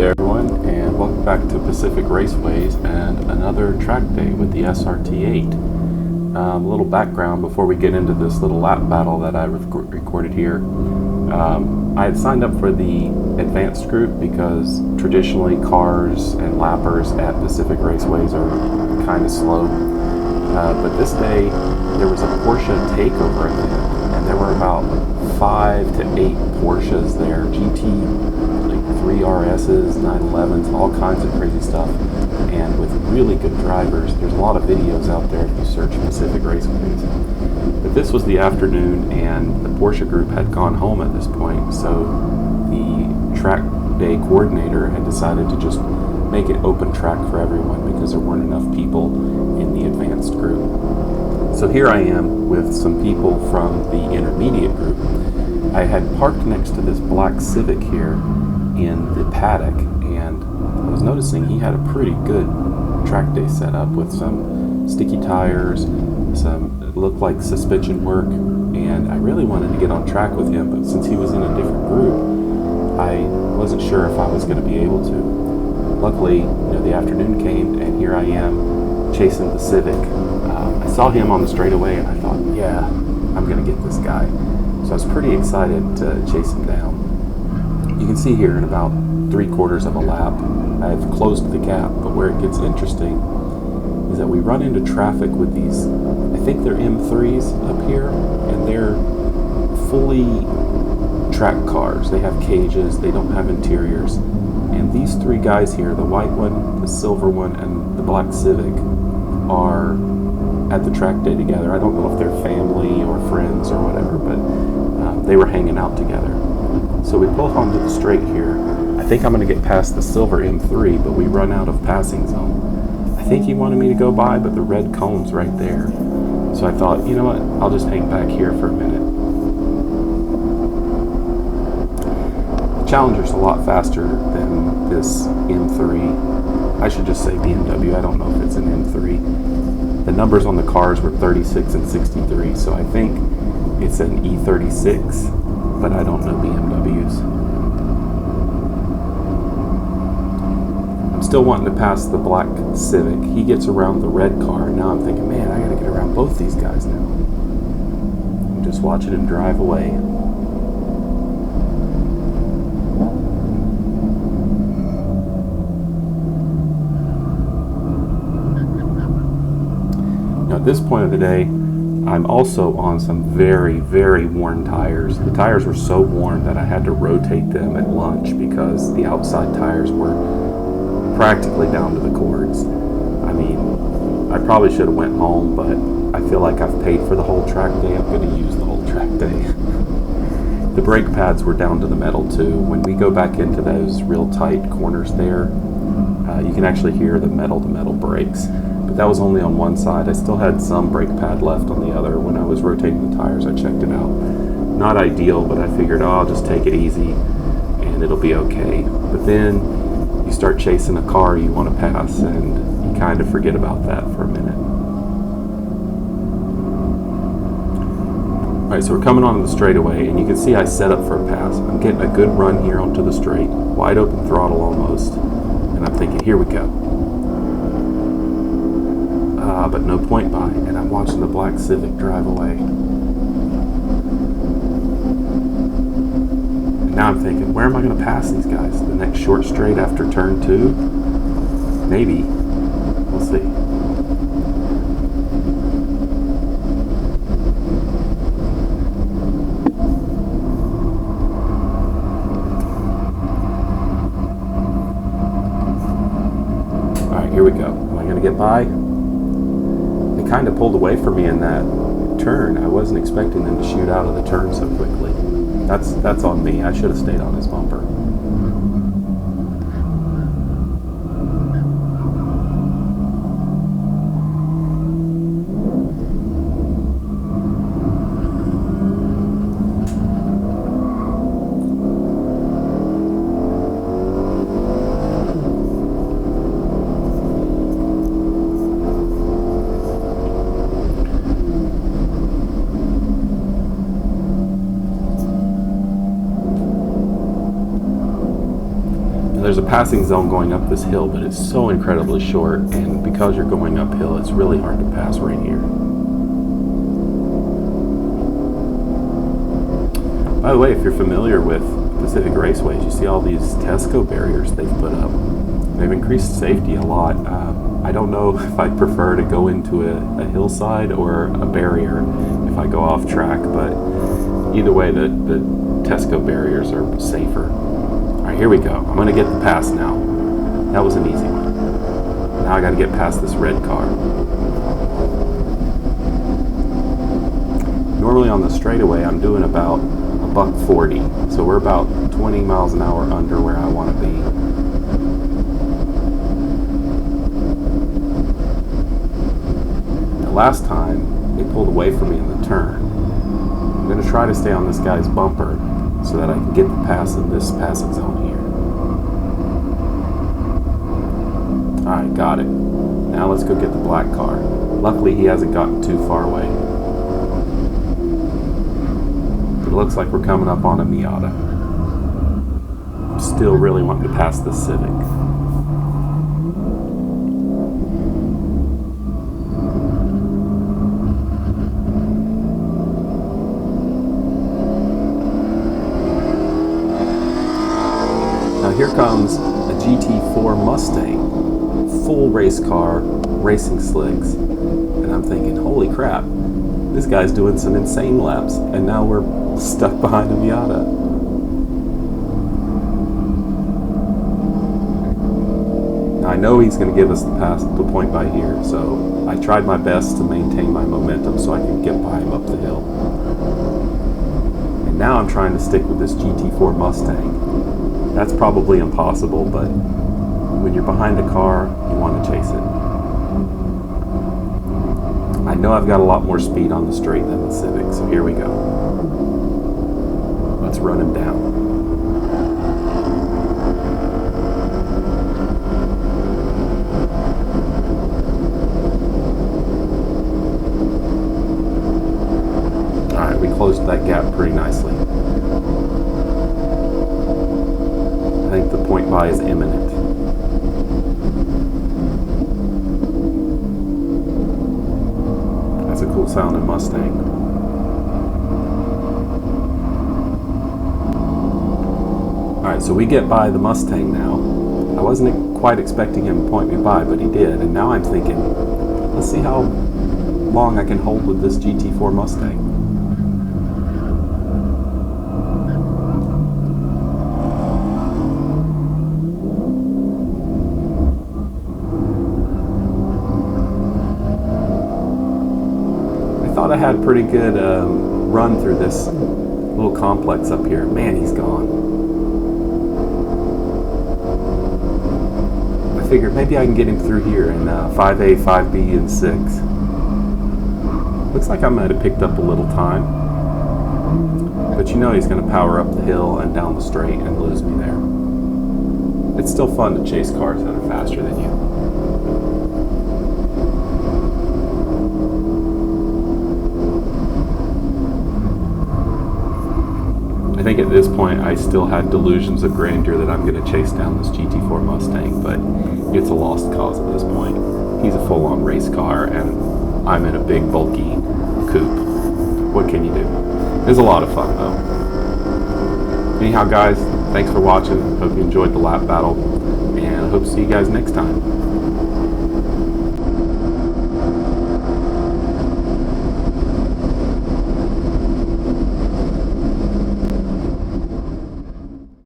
there everyone, and welcome back to Pacific Raceways and another track day with the SRT8. A little background before we get into this little lap battle that I recorded here. I had signed up for the advanced group because traditionally cars and lappers at Pacific Raceways are kind of slow. But this day there was a Porsche takeover event, and there were about 5 to 8 Porsches there, GT, like 3RSs, 911s, all kinds of crazy stuff, and with really good drivers. There's a lot of videos out there if you search Pacific Raceways. But this was the afternoon, and the Porsche group had gone home at this point, so the track day coordinator had decided to just make it open track for everyone because there weren't enough people in the advanced group. So here I am with some people from the intermediate group. I had parked next to this black Civic here in the paddock, and I was noticing he had a pretty good track day set up with some sticky tires, some it looked like suspension work, and I really wanted to get on track with him, but since he was in a different group, I wasn't sure if I was going to be able to. Luckily, the afternoon came, and here I am chasing the Civic. I saw him on the straightaway, and I thought, yeah, I'm going to get this guy. So I was pretty excited to chase him down. You can see here in about 3/4 of a lap, I've closed the gap, but where it gets interesting is that we run into traffic with these, I think they're M3s up here, and they're fully track cars. They have cages, they don't have interiors. And these 3 guys here, the white one, the silver one, and the black Civic, are at the track day together. I don't know if they're family or friends or whatever, but they were hanging out together. So we pull onto the straight here. I think I'm going to get past the silver M3, but we run out of passing zone. I think he wanted me to go by, but the red cone's right there. So I thought, you know what, I'll just hang back here for a minute. The Challenger's a lot faster than this M3. I should just say BMW. I don't know if it's an M3. The numbers on the cars were 36 and 63, so I think it's an E36, but I don't know BMWs. I'm still wanting to pass the black Civic. He gets around the red car, and now I'm thinking, man, I gotta get around both these guys now. I'm just watching him drive away. At this point of the day, I'm also on some very, very worn tires. The tires were so worn that I had to rotate them at lunch because the outside tires were practically down to the cords. I mean, I probably should have went home, but I feel like I've paid for the whole track day. I'm going to use the whole track day. The brake pads were down to the metal too. When we go back into those real tight corners there, you can actually hear the metal-to-metal brakes. But that was only on one side. I still had some brake pad left on the other. When I was rotating the tires, I checked it out. Not ideal, but I figured, I'll just take it easy and it'll be okay. But then you start chasing a car you want to pass, and you kind of forget about that for a minute. Alright, so we're coming onto the straightaway, and you can see I set up for a pass. I'm getting a good run here onto the straight, wide open throttle almost, and I'm thinking, here we go. But no point by, and I'm watching the black Civic drive away. And now I'm thinking, where am I going to pass these guys? The next short straight after turn 2? Maybe. We'll see. Alright, here we go. Am I going to get by? Kind of pulled away from me in that turn. I wasn't expecting them to shoot out of the turn so quickly. That's on me. I should have stayed on his bumper. There's a passing zone going up this hill, but it's so incredibly short, and because you're going uphill, it's really hard to pass right here. By the way, if you're familiar with Pacific Raceways, you see all these Tesco barriers they've put up. They've increased safety a lot. I don't know if I'd prefer to go into a hillside or a barrier if I go off track, but either way, the Tesco barriers are safer. All right, here we go. I'm gonna get the pass now. That was an easy one. Now I gotta get past this red car. Normally on the straightaway, I'm doing about $140, so we're about 20 miles an hour under where I want to be. The last time they pulled away from me in the turn. I'm going to try to stay on this guy's bumper so that I can get the pass in this passing zone here. Alright, got it. Now let's go get the black car. Luckily he hasn't gotten too far away. It looks like we're coming up on a Miata. I'm still really wanting to pass this Civic. Now here comes a GT4 Mustang, full race car, racing slicks, and I'm thinking, holy crap, this guy's doing some insane laps, and now we're stuck behind a Miata. Now I know he's going to give us the point by here, so I tried my best to maintain my momentum so I could get by him up the hill. And now I'm trying to stick with this GT4 Mustang. That's probably impossible, but when you're behind a car, you want to chase it. I know I've got a lot more speed on the straight than the Civic, so here we go. Let's run him down. Alright, we closed that gap pretty nicely. I think the point by is imminent. That's a cool sounding Mustang. Alright, so we get by the Mustang now. I wasn't quite expecting him to point me by, but he did. And now I'm thinking, let's see how long I can hold with this GT4 Mustang. I thought I had a pretty good run through this little complex up here. Man, he's gone. Figured maybe I can get him through here in 5A, 5B, and 6. Looks like I might have picked up a little time. But you know he's going to power up the hill and down the straight and lose me there. It's still fun to chase cars that are faster than you. I think at this point I still had delusions of grandeur that I'm going to chase down this GT4 Mustang, but it's a lost cause at this point. He's a full-on race car, and I'm in a big, bulky coupe. What can you do? It was a lot of fun, though. Anyhow, guys, thanks for watching. Hope you enjoyed the lap battle, and I hope to see you guys next time.